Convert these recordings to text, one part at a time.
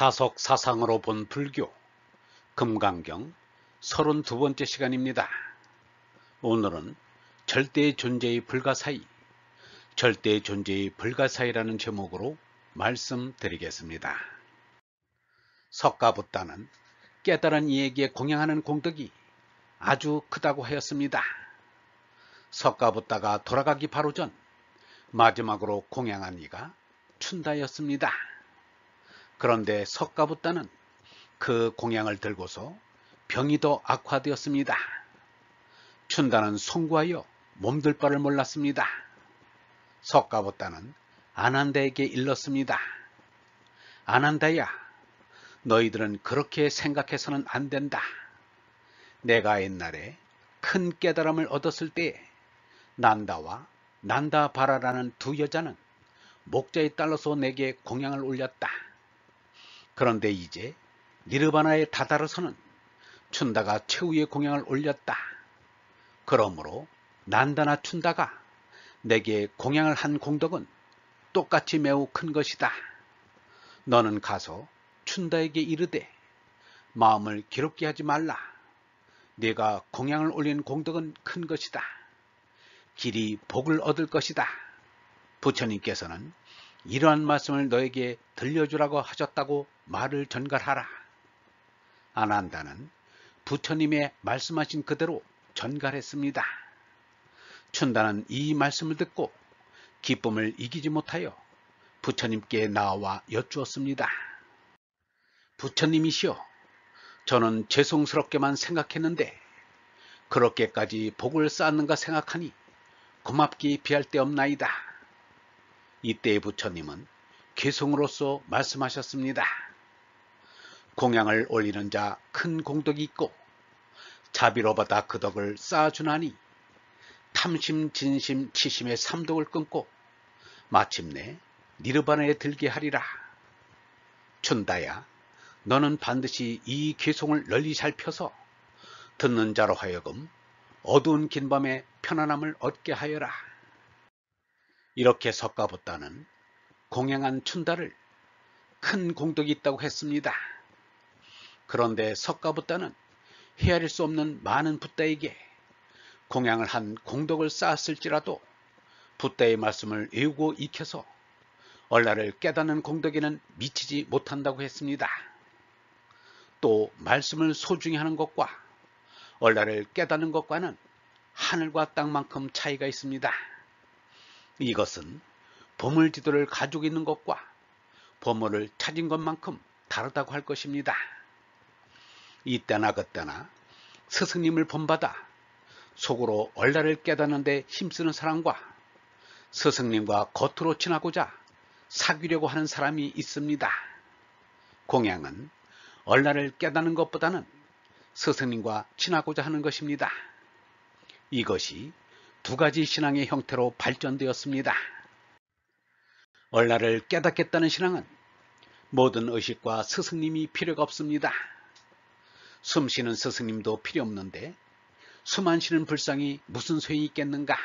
사석 사상으로 본 불교 금강경 32번째 시간입니다. 오늘은 절대의 존재의 불가사의, 절대의 존재의 불가사의라는 제목으로 말씀드리겠습니다. 석가부다는 깨달은 이에게 공양하는 공덕이 아주 크다고 하였습니다. 석가부다가 돌아가기 바로 전 마지막으로 공양한 이가 춘다였습니다. 그런데 석가부다는 그 공양을 들고서 병이 더 악화되었습니다. 춘다는 송구하여 몸둘 바를 몰랐습니다. 석가부다는 아난다에게 일렀습니다. 아난다야, 너희들은 그렇게 생각해서는 안 된다. 내가 옛날에 큰 깨달음을 얻었을 때 난다와 난다바라라는 두 여자는 목자에 딸려서 내게 공양을 올렸다. 그런데 이제 니르바나에 다다르서는 춘다가 최후의 공양을 올렸다. 그러므로 난다나 춘다가 내게 공양을 한 공덕은 똑같이 매우 큰 것이다. 너는 가서 춘다에게 이르되 마음을 기롭게 하지 말라. 네가 공양을 올린 공덕은 큰 것이다. 길이 복을 얻을 것이다. 부처님께서는 이러한 말씀을 너에게 들려주라고 하셨다고 말을 전갈하라. 아난다는 부처님의 말씀하신 그대로 전갈했습니다. 춘다는 이 말씀을 듣고 기쁨을 이기지 못하여 부처님께 나와 여쭈었습니다. 부처님이시여, 저는 죄송스럽게만 생각했는데 그렇게까지 복을 쌓는가 생각하니 고맙기 비할 데 없나이다. 이때 부처님은 괴송으로서 말씀하셨습니다. 공양을 올리는 자 큰 공덕이 있고 자비로 받아 그 덕을 쌓아주나니 탐심, 진심, 치심의 삼독을 끊고 마침내 니르바나에 들게 하리라. 춘다야, 너는 반드시 이 괴송을 널리 살펴서 듣는 자로 하여금 어두운 긴 밤에 편안함을 얻게 하여라. 이렇게 석가부다는 공양한 춘다를 큰 공덕이 있다고 했습니다. 그런데 석가부다는 헤아릴 수 없는 많은 붓다에게 공양을 한 공덕을 쌓았을지라도 붓다의 말씀을 외우고 익혀서 얼라를 깨닫는 공덕에는 미치지 못한다고 했습니다. 또 말씀을 소중히 하는 것과 얼라를 깨닫는 것과는 하늘과 땅만큼 차이가 있습니다. 이것은 보물지도를 가지고 있는 것과 보물을 찾은 것만큼 다르다고 할 것입니다. 이때나 그때나 스승님을 본받아 속으로 얼라를 깨닫는 데 힘쓰는 사람과 스승님과 겉으로 친하고자 사귀려고 하는 사람이 있습니다. 공양은 얼라를 깨닫는 것보다는 스승님과 친하고자 하는 것입니다. 이것이 두 가지 신앙의 형태로 발전되었습니다. 얼라를 깨닫겠다는 신앙은 모든 의식과 스승님이 필요가 없습니다. 숨 쉬는 스승님도 필요 없는데 숨 안 쉬는 불상이 무슨 소용이 있겠는가?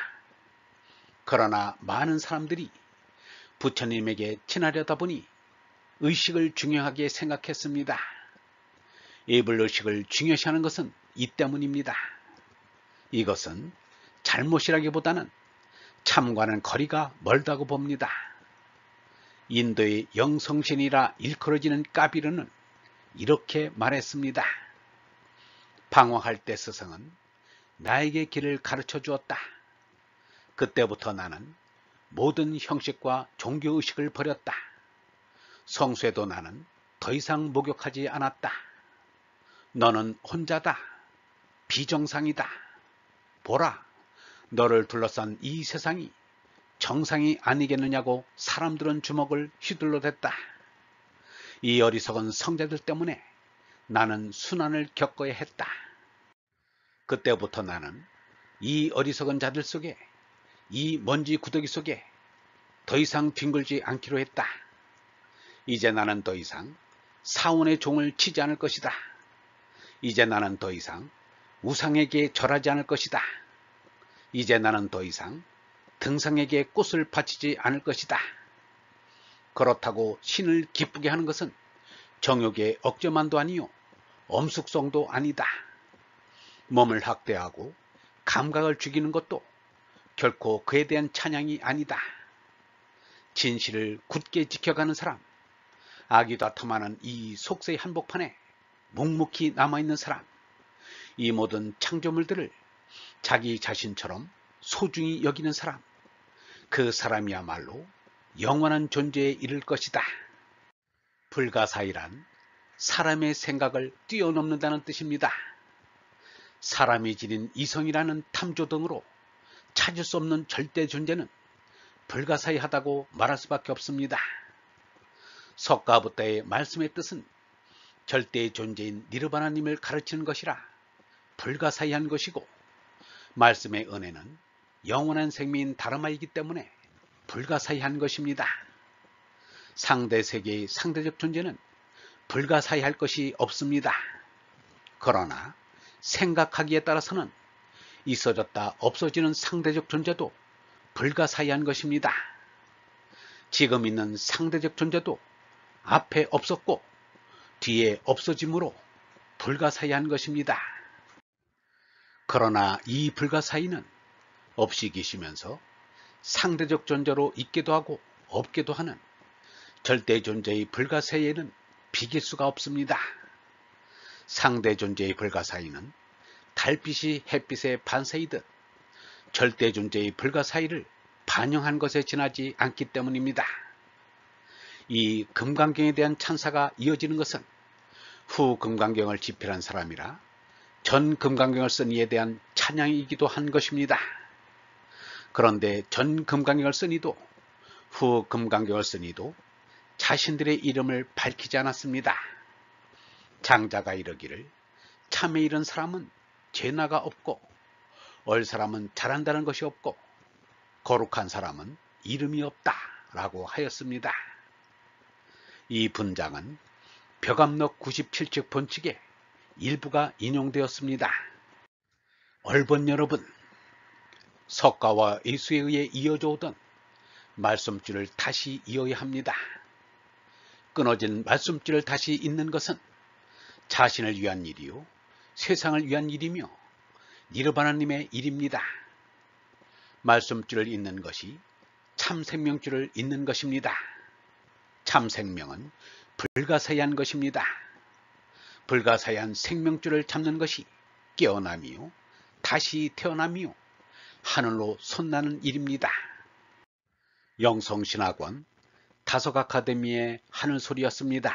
그러나 많은 사람들이 부처님에게 친하려다 보니 의식을 중요하게 생각했습니다. 예불 의식을 중요시하는 것은 이 때문입니다. 이것은 잘못이라기보다는 참과는 거리가 멀다고 봅니다. 인도의 영성신이라 일컬어지는 까비르는 이렇게 말했습니다. 방황할 때 스승은 나에게 길을 가르쳐 주었다. 그때부터 나는 모든 형식과 종교의식을 버렸다. 성수에도 나는 더 이상 목욕하지 않았다. 너는 혼자다. 비정상이다. 보라, 너를 둘러싼 이 세상이 정상이 아니겠느냐고 사람들은 주먹을 휘둘러댔다. 이 어리석은 성자들 때문에 나는 순환을 겪어야 했다. 그때부터 나는 이 어리석은 자들 속에, 이 먼지 구더기 속에 더 이상 뒹굴지 않기로 했다. 이제 나는 더 이상 사원의 종을 치지 않을 것이다. 이제 나는 더 이상 우상에게 절하지 않을 것이다. 이제 나는 더 이상 등상에게 꽃을 바치지 않을 것이다. 그렇다고 신을 기쁘게 하는 것은 정욕의 억제만도 아니요 엄숙성도 아니다. 몸을 학대하고 감각을 죽이는 것도 결코 그에 대한 찬양이 아니다. 진실을 굳게 지켜가는 사람, 악의가 탐하는 이 속세의 한복판에 묵묵히 남아있는 사람, 이 모든 창조물들을 자기 자신처럼 소중히 여기는 사람, 그 사람이야말로 영원한 존재에 이를 것이다. 불가사의란 사람의 생각을 뛰어넘는다는 뜻입니다. 사람이 지닌 이성이라는 탐조 등으로 찾을 수 없는 절대 존재는 불가사의하다고 말할 수밖에 없습니다. 석가부다의 말씀의 뜻은 절대 존재인 니르바나님을 가르치는 것이라 불가사의한 것이고, 말씀의 은혜는 영원한 생명인 다르마이기 때문에 불가사의한 것입니다. 상대 세계의 상대적 존재는 불가사의할 것이 없습니다. 그러나 생각하기에 따라서는 있어졌다 없어지는 상대적 존재도 불가사의한 것입니다. 지금 있는 상대적 존재도 앞에 없었고 뒤에 없어짐으로 불가사의한 것입니다. 그러나 이 불가사의는 없이 계시면서 상대적 존재로 있기도 하고 없기도 하는 절대 존재의 불가사의에는 비길 수가 없습니다. 상대 존재의 불가사의는 달빛이 햇빛의 반사이듯 절대 존재의 불가사의를 반영한 것에 지나지 않기 때문입니다. 이 금강경에 대한 찬사가 이어지는 것은 후 금강경을 집필한 사람이라 전 금강경을 쓴 이에 대한 찬양이기도 한 것입니다. 그런데 전 금강경을 쓴 이도 후 금강경을 쓴 이도 자신들의 이름을 밝히지 않았습니다. 장자가 이르기를 참에 이른 사람은 죄나가 없고 얼 사람은 잘한다는 것이 없고 거룩한 사람은 이름이 없다 라고 하였습니다. 이 분장은 벽암록 97쪽 본칙의 일부가 인용되었습니다. 얼본 여러분, 석가와 예수에 의해 이어져 오던 말씀줄을 다시 이어야 합니다. 끊어진 말씀줄을 다시 잇는 것은 자신을 위한 일이요 세상을 위한 일이며 니르바나님의 일입니다. 말씀줄을 잇는 것이 참생명줄을 잇는 것입니다. 참생명은 불가사의한 것입니다. 불가사의한 생명줄을 잡는 것이 깨어남이요 다시 태어남이요 하늘로 솟나는 일입니다. 영성신학원 다속 아카데미의 하늘소리였습니다.